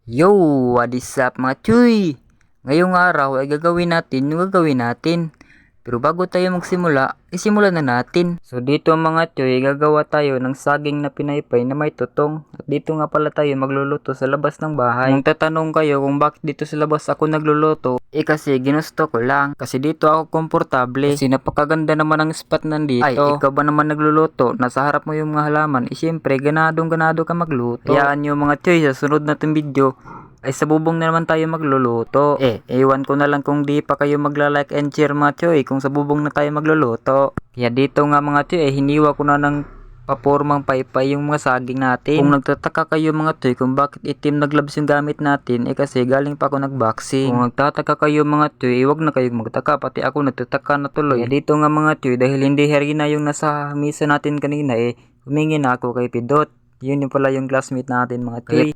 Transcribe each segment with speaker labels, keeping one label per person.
Speaker 1: Yo! What is up mga chuy? Ngayong araw ay gagawin natin yung gagawin natin. Pero bago tayo magsimula, isimulan na natin. So dito mga chuy, gagawa tayo ng saging na pinaypay na may tutong. At dito nga pala tayo magluluto sa labas ng bahay. Kung tatanong kayo kung bakit dito sa labas ako nagluluto, kasi ginusto ko lang. Kasi dito ako komportable. Kasi napakaganda naman ang spot nandito. Ay, ikaw ba naman nagluluto? Nasa harap mo yung mga halaman. Siyempre, ganado ka magluto. Hayaan nyo mga chuy, sa sunod natin video ay sa bubong na naman tayo magluluto. Ewan ko na lang kung di pa kayo magla-like and share mga choy kung sa bubong na tayo magluluto. Kaya dito nga mga choy, hiniwa ko na ng papormang paypay yung mga saging natin. Kung nagtataka kayo mga choy kung bakit itim na gloves yung gamit natin, kasi galing pa ako nagboxing. Kung nagtataka kayo mga choy, wag na kayong magtaka, pati ako nagtataka na tuloy. Kaya dito nga mga choy, dahil hindi harina yung nasa misa natin kanina, humingi na ako kay Pidot. Yun yung pala yung classmate natin mga tuy. Kaya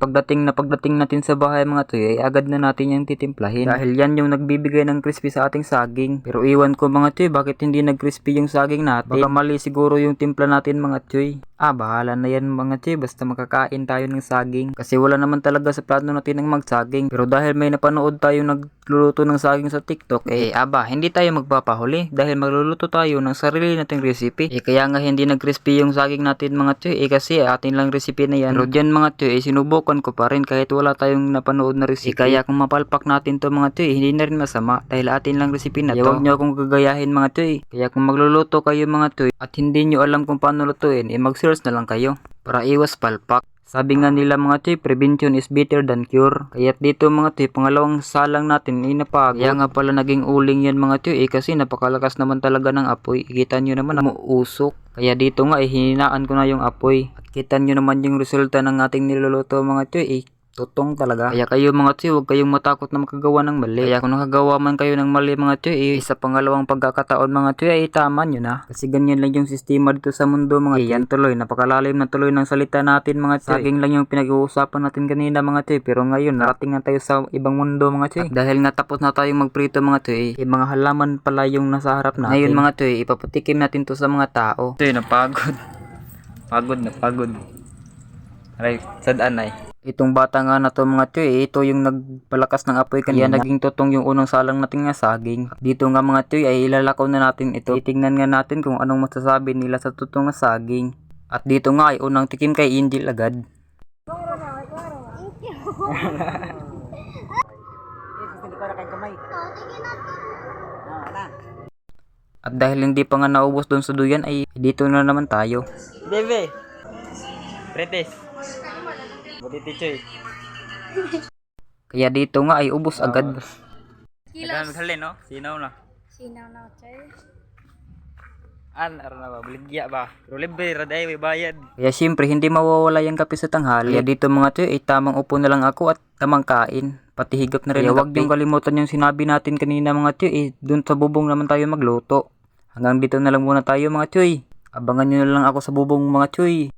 Speaker 1: pagdating natin sa bahay mga tuy, ay agad na natin yung titimplahin. Dahil yan yung nagbibigay ng crispy sa ating saging. Pero iwan ko mga tuy, bakit hindi nag-crispy yung saging natin? Baka mali siguro yung timpla natin mga tuy. Bahala na yan mga tuy, basta makakain tayo ng saging. Kasi wala naman talaga sa plano natin ng magsaging. Pero dahil may napanood tayo nagluluto ng saging sa TikTok, hindi tayo magpapahuli. Dahil magluluto tayo ng sarili nating recipe. Kaya nga hindi nag-crispy yung saging natin mga tuy, kasi atin lang recipe na yan. Pero dyan mga tuy, sinubukan ko pa rin kahit wala tayong napanood na recipe. Kaya kung mapalpak natin to mga tuy, hindi na rin masama dahil atin lang recipe na to. Huwag nyo akong gagayahin mga tuy. Kaya kung magluluto kayo mga tuy at hindi nyo alam kung paano lutuin, mag-search na lang kayo para iwas palpak. Sabi nga nila mga tuy, prevention is better than cure. Kaya dito mga tuy, pangalawang salang natin napagod. Kaya nga pala naging uling yan mga tuy, kasi napakalakas naman talaga ng apoy. Kita nyo naman, umuusok. Kaya dito nga hininaan ko na yung apoy. At kita nyo naman yung resulta ng ating niluluto mga tuy, tutong talaga. Kaya kayo mga tuy, huwag kayong matakot na makagawa ng mali. Kaya kung nakagawa man kayo ng mali mga tuy, sa pangalawang pagkakataon mga tuy, tama nyo na. Kasi ganyan lang yung sistema dito sa mundo mga tuy. Yan tuloy, napakalalim na tuloy ng salita natin mga tuy. Saging lang yung pinag-uusapan natin kanina mga tuy, pero ngayon narating na tayo sa ibang mundo mga tuy. At dahil nga tapos na tayong magprito mga tuy, mga halaman pala yung nasa harap natin. Ngayon mga tuy, ipapatikim natin to sa mga tao. Tuy, napagod. Pagod. Aray, sadaan ay. Itong bata nga na to mga tuy, ito yung nagpalakas ng apoy kanina. Naging tutong yung unang salang natin nga saging. Dito nga mga tuy, ay ilalakaw na natin ito. Titingnan nga natin kung anong masasabi nila sa tutong nga saging. At dito nga ay unang tikim kay Angel agad. At dahil hindi pa nga naubos doon sa duyan, ay dito na naman tayo. Bebe! Pretes! Buti choy. Kaya dito nga ay ubos agad.
Speaker 2: Kilos.
Speaker 1: Maghalin no? Sinaw na.
Speaker 2: Sinaw na choy.
Speaker 1: Ano na ba? Baligya ba? Pero libre, raday, may bayad. Kaya siyempre, hindi mawawala yung kape sa tanghali. Kaya dito mga choy, ay tamang upo na lang ako at tamang kain. Pati higop na rin. Kaya huwag niyong kalimutan yung sinabi natin kanina mga choy, dun sa bubong naman tayo magluto. Hanggang dito na lang muna tayo mga choy. Abangan nyo na lang ako sa bubong mga choy.